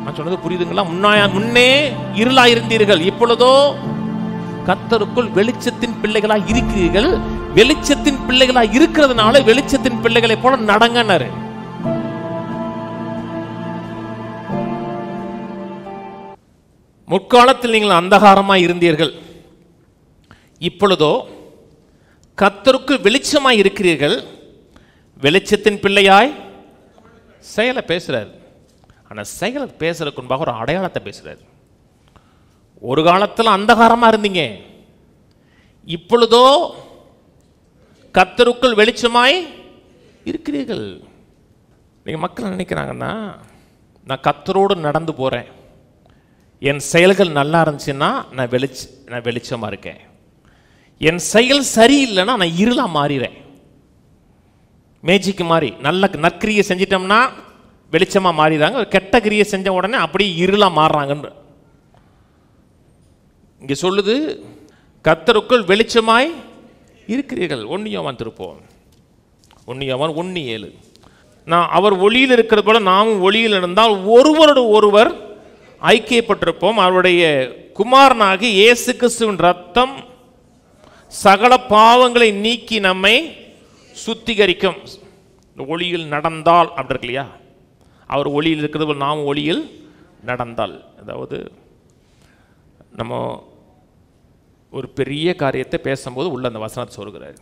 நான் சொன்னது புரியுதுங்களா? முன்னே இருளாயிருந்தீர்கள், இப்பொழுதோ கர்த்தருக்குள் வெளிச்சத்தின் பிள்ளைகளா இருக்கிறீர்கள். வெளிச்சத்தின் பிள்ளைகளா இருக்கிறதுனால வெளிச்சத்தின் பிள்ளைகளை போல நடங்கன்னாரு. முற்காலத்தில் நீங்கள் அந்தகாரமாய் இருந்தீர்கள், இப்பொழுதோ கர்த்தருக்குள் வெளிச்சமாய் இருக்கிறீர்கள். வெளிச்சத்தின் பிள்ளையாய் செயலை பேசுறாரு. ஆனால் செயலை பேசுறதுக்கு முன்பாக ஒரு அடையாளத்தை பேசுறாரு. ஒரு காலத்தில் அந்தகாரமா இருந்தீங்க, இப்பொழுதோ கர்த்தருக்குள் வெளிச்சமாய் இருக்கிறீர்கள். நீங்க மக்கள் நினைக்கிறாங்கன்னா, நான் கர்த்தரோடு நடந்து போறேன், என் செயல்கள் நல்லா இருந்துச்சுன்னா நான் வெளிச்சமா இருக்கேன். என் செயல் சரியில்லைன்னா நான் இருளா மாறிறேன். மேஜிக்கு மாதிரி நல்ல நற்கிரியை செஞ்சிட்டோம்னா வெளிச்சமா மாறிடுறாங்க, கெட்ட கிரியை செஞ்ச உடனே அப்படியே இருளா மாறுறாங்க. இங்க சொல்லுது, கர்த்தருக்குள் வெளிச்சமாய் இருக்கிறீர்கள். 1 யோவான் திருப்போம். 1 யோவான் 1:7. நான் அவர் ஒளியில் இருக்கிறது போல நாமும் ஒளியில் இருந்தால் ஒருவரோடு ஒருவர் ஐக்கியப்பட்டிருப்போம். அவருடைய குமாரனாகி இயேசு கிறிஸ்துவின் ரத்தம் சகல பாவங்களை நீக்கி நம்மை சுத்திகரிக்கும். ஒளியில் நடந்தால் அப்படி இருக்கு இல்லையா? அவர் ஒளியில் இருக்கிறது போல் நாம் ஒளியில் நடந்தால், அதாவது நம்ம ஒரு பெரிய காரியத்தை பேசும்போது உள்ள அந்த வசனத்தை சொல்கிறார்.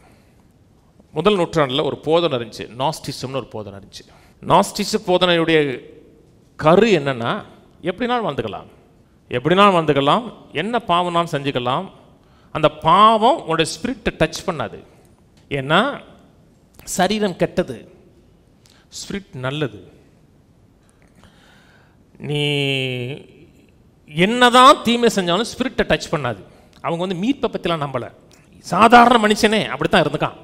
முதல் நூற்றாண்டில் ஒரு போதனை இருந்துச்சு, நாஸ்டிசம்னு ஒரு போதனை இருந்துச்சு. நாஸ்டிச போதனையுடைய கரு என்னன்னா, எப்படினாலும் வந்துக்கலாம், என்ன பாவம்னாலும் செஞ்சுக்கலாம், அந்த பாவம் உங்களுடைய ஸ்பிரிட்டை டச் பண்ணாது. ஏன்னா சரீரம் கெட்டது, ஸ்பிரிட் நல்லது. நீ என்னதான் தீமை செஞ்சாலும் ஸ்பிரிட்டை டச் பண்ணாது. அவங்க வந்து மீட்பை பற்றிலாம் நம்பலை. சாதாரண மனுஷனே அப்படித்தான் இருந்துக்கான்.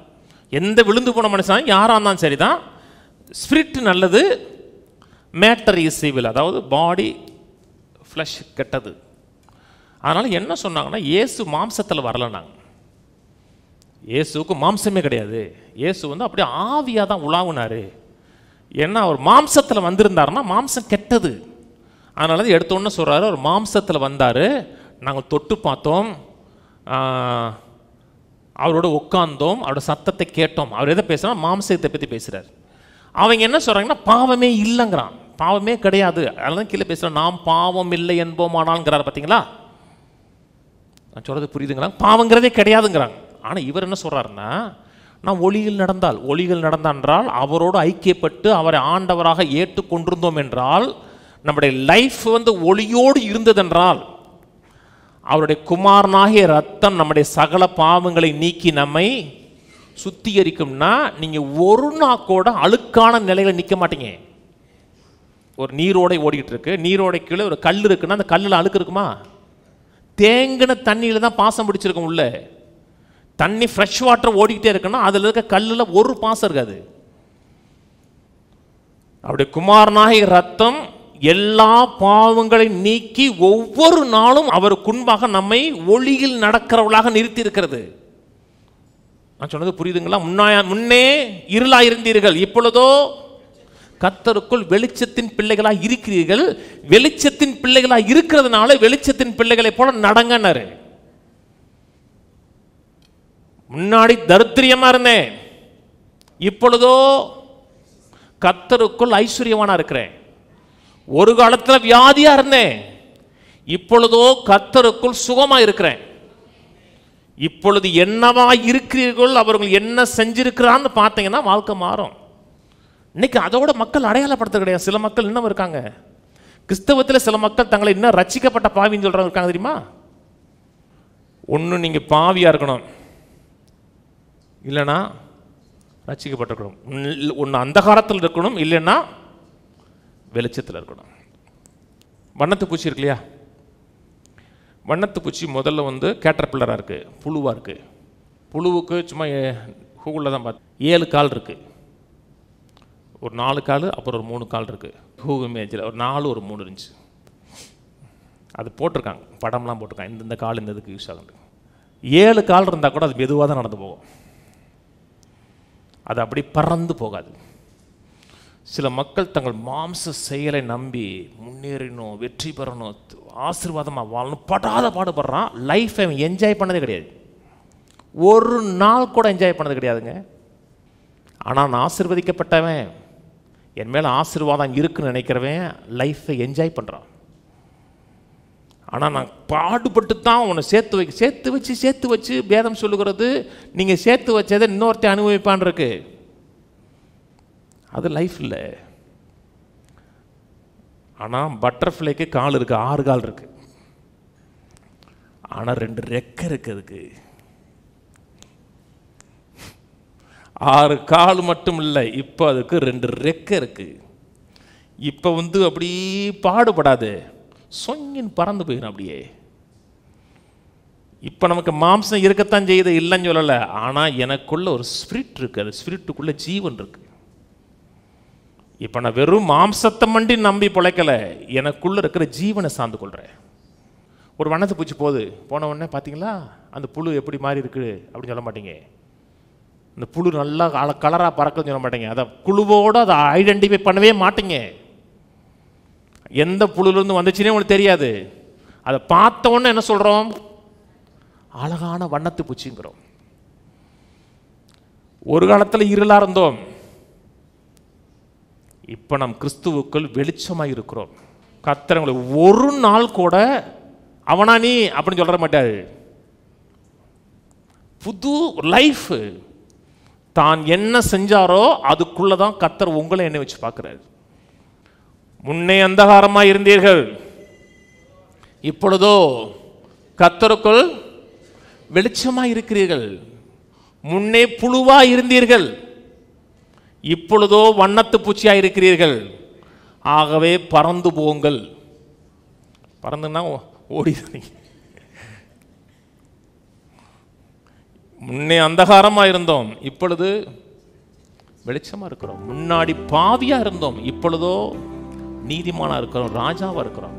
எந்த விழுந்து போன மனுஷன் யாராக இருந்தாலும் சரிதான், ஸ்பிரிட் நல்லது, மேட்டர் இஸ் ஈவில், அதாவது பாடி ஃப்ளஷ் கெட்டது. அதனால் என்ன சொன்னாங்கன்னா, இயேசு மாம்சத்தில் வரலைனாங்க. இயேசுக்கு மாம்சமே கிடையாது, இயேசு வந்து அப்படியே ஆவியாக தான் உலாவுனார். ஏன்னா அவர் மாம்சத்தில் வந்திருந்தாருன்னா மாம்சம் கெட்டது. அதனால தான் எடுத்தோன்னு சொல்கிறாரு, அவர் மாம்சத்தில் வந்தார், நாங்கள் தொட்டு பார்த்தோம், அவரோட உட்கார்ந்தோம், அவரோட சத்தத்தை கேட்டோம். அவர் எதை பேசுகிறா? மாம்சத்தை பற்றி பேசுகிறார். அவங்க என்ன சொல்கிறாங்கன்னா, பாவமே இல்லைங்கிறான், பாவமே கிடையாது. அதெல்லாம் கீழே பேசுகிறேன், நாம் பாவம் இல்லை என்போமானால்ங்கிறார். பார்த்தீங்களா? நான் சொல்கிறது புரியுதுங்களா? பாவங்கிறதே கிடையாதுங்கிறாங்க. ஆனால் இவர் என்ன சொல்கிறாருன்னா, நான் ஒளியில் நடந்தால் அவரோடு ஐக்கியப்பட்டு அவரை ஆண்டவராக ஏற்றுக்கொண்டிருந்தோம் என்றால், நம்முடைய லைஃப் வந்து ஒளியோடு இருந்ததென்றால், அவருடைய குமாரனாகிய ரத்தம் நம்முடைய சகல பாவங்களை நீக்கி நம்மை சுத்திகரிக்கும்னா, நீங்கள் ஒரு நாள் கூட அழுக்கான நிலையில் நிற்க மாட்டீங்க. ஒரு நீரோடை ஓடிக்கிட்டு இருக்கு, நீரோடை கீழே ஒரு கல் இருக்குன்னா அந்த கல்லில் அழுக்கு இருக்குமா? தேங்கின தண்ணியில் தான் பாசம் பிடிச்சிருக்கும். உள்ள தண்ணி ஃப்ரெஷ் வாட்டர் ஓடிக்கிட்டே இருக்குன்னா அதில் இருக்க கல்லில் ஒரு பாசம் இருக்காது. அவருடைய குமாரனாகிய ரத்தம் எல்லா பாவங்களை நீக்கி ஒவ்வொரு நாளும் அவருக்கு முன்பாக நம்மை ஒளியில் நடக்கிறவர்களாக நிறுத்தி இருக்கிறது. நான் சொன்னது புரியுதுங்களா? முன்னே இருளாயிருந்தீர்கள், இப்பொழுதோ கர்த்தருக்குள் வெளிச்சத்தின் பிள்ளைகளா இருக்கிறீர்கள். வெளிச்சத்தின் பிள்ளைகளா இருக்கிறதுனால வெளிச்சத்தின் பிள்ளைகளை போல நடங்கன்னாரு. முன்னாடி தரித்திரியமா இருந்தேன், இப்பொழுதோ கர்த்தருக்குள் ஐஸ்வர்யவானா இருக்கிறேன். ஒரு காலத்துல வியாதியா இருந்தேன், இப்பொழுதோ கர்த்தருக்குள் சுகமா இருக்கிறேன். இப்பொழுது என்னவா இருக்கிறீர்கள், அவர்கள் என்ன செஞ்சிருக்கிறான்னு பார்த்தீங்கன்னா வாழ்க்கை மாறும். இன்னைக்கு அதோட மக்கள் அடையாளப்படுத்த கிடையாது. சில மக்கள் இன்னும் இருக்காங்க கிறிஸ்தவத்தில், சில மக்கள் தங்களை இன்னும் ரட்சிக்கப்பட்ட பாவின்னு சொல்றவங்க இருக்காங்க தெரியுமா? ஒன்று நீங்க பாவியா இருக்கணும், இல்லைன்னா ரட்சிக்கப்பட்டிருக்கணும். ஒன்று அந்தகாரத்தில் இருக்கணும், இல்லைன்னா வெளிச்சத்தில் இருக்கணும். வண்ணத்து பூச்சி இருக்கு இல்லையா? வண்ணத்து பூச்சி முதல்ல வந்து கேட்டர்பில்லராக இருக்கு, புழுவாக இருக்கு. புழுவுக்கு சும்மா கூகுளில் தான் பார்த்து 7 கால் இருக்கு, ஒரு 4 கால், அப்புறம் ஒரு 3 கால் இருக்கு. கூகுள் இமேஜில் ஒரு 4 ஒரு 3 இருந்துச்சு. அது போட்டிருக்காங்க, படம்லாம் போட்டிருக்காங்க, இந்த கால் இந்த இதுக்கு யூஸ் ஆகுது. 7 கால் இருந்தால் கூட அது மெதுவாக தான் நடந்து போகும், அது அப்படி பறந்து போகாது. சில மக்கள் தங்கள் மாம்ச செயலை நம்பி முன்னேறணும், வெற்றி பெறணும், ஆசீர்வாதமாக வாழணும் படாத பாடுபடுறான். லைஃப்பை அவன் என்ஜாய் பண்ணதே கிடையாது, ஒரு நாள் கூட என்ஜாய் பண்ணது கிடையாதுங்க. ஆனால் நான் ஆசீர்வதிக்கப்பட்டவன், என் மேலே ஆசீர்வாதம் இருக்குன்னு நினைக்கிறவன் லைஃப்பை என்ஜாய் பண்ணுறான். ஆனால் நான் பாடுபட்டு தான் உன்னை சேர்த்து வச்சு வேதம் சொல்லுகிறது, நீங்கள் சேர்த்து வச்சதை இன்னொருத்த அனுபவிப்பான் இருக்கு. அது லைஃப் இல்லை. ஆனால் பட்டர்ஃப்ளைக்கு கால் இருக்கு, 6 கால் இருக்கு, ஆனால் 2 ரெக்கை இருக்கு. அதுக்கு 6 கால் மட்டும் இல்லை, இப்போ அதுக்கு 2 ரெக்கை இருக்கு. இப்போ அப்படி பாடுபடாது, சொங்கின் பறந்து போயிடும் அப்படியே. இப்போ நமக்கு மாம்சம் இருக்கத்தான் செய்யுது, இல்லைன்னு சொல்லலை. ஆனால் எனக்குள்ள ஒரு ஸ்பிரிட் இருக்கு, அது ஸ்பிரிட்டுக்குள்ள ஜீவன் இருக்கு. இப்போ நான் வெறும் மாம்சத்தை மண்டி நம்பி பிழைக்கலை, எனக்குள்ள இருக்கிற ஜீவனை சார்ந்து கொள்கிறேன். ஒரு வண்ணத்து பூச்சி போன உடனே பார்த்தீங்களா அந்த புழு எப்படி மாறி இருக்கு அப்படின்னு சொல்ல மாட்டீங்க. அந்த புழு நல்லா கலராக பறக்குன்னு சொல்ல மாட்டீங்க. அதை குழுவோடு அதை ஐடென்டிஃபை பண்ணவே மாட்டீங்க. எந்த புழுலேருந்து வந்துச்சுன்னே உங்களுக்கு தெரியாது. அதை பார்த்த உடனே என்ன சொல்கிறோம்? அழகான வண்ணத்து பூச்சிங்கிறோம். ஒரு காலத்தில் இருளாக இருந்தோம், இப்போ நம் கிறிஸ்துவுக்குள் வெளிச்சமாக இருக்கிறோம். கர்த்தர் ஒரு நாள் கூட அவனா நீ அப்படின்னு சொல்ல மாட்டாரு. புது லைஃப், தான் என்ன செஞ்சாரோ அதுக்குள்ளதான் கர்த்தர் உங்களை என்ன வச்சு பார்க்கிறார். முன்னே அந்தகாரமாக இருந்தீர்கள், இப்பொழுதோ கர்த்தருக்குள் வெளிச்சமாக இருக்கிறீர்கள். முன்னே புழுவா இருந்தீர்கள், இப்பொழுதோ வண்ணத்து பூச்சியாக இருக்கிறீர்கள். ஆகவே பறந்து போங்கள். பறந்துன்னா ஓடி. முன்னே அந்தகாரமாக இருந்தோம், இப்பொழுது வெளிச்சமாக இருக்கிறோம். முன்னாடி பாவியாக இருந்தோம், இப்பொழுதோ நீதிமானாக இருக்கிறோம், ராஜாவாக இருக்கிறோம்.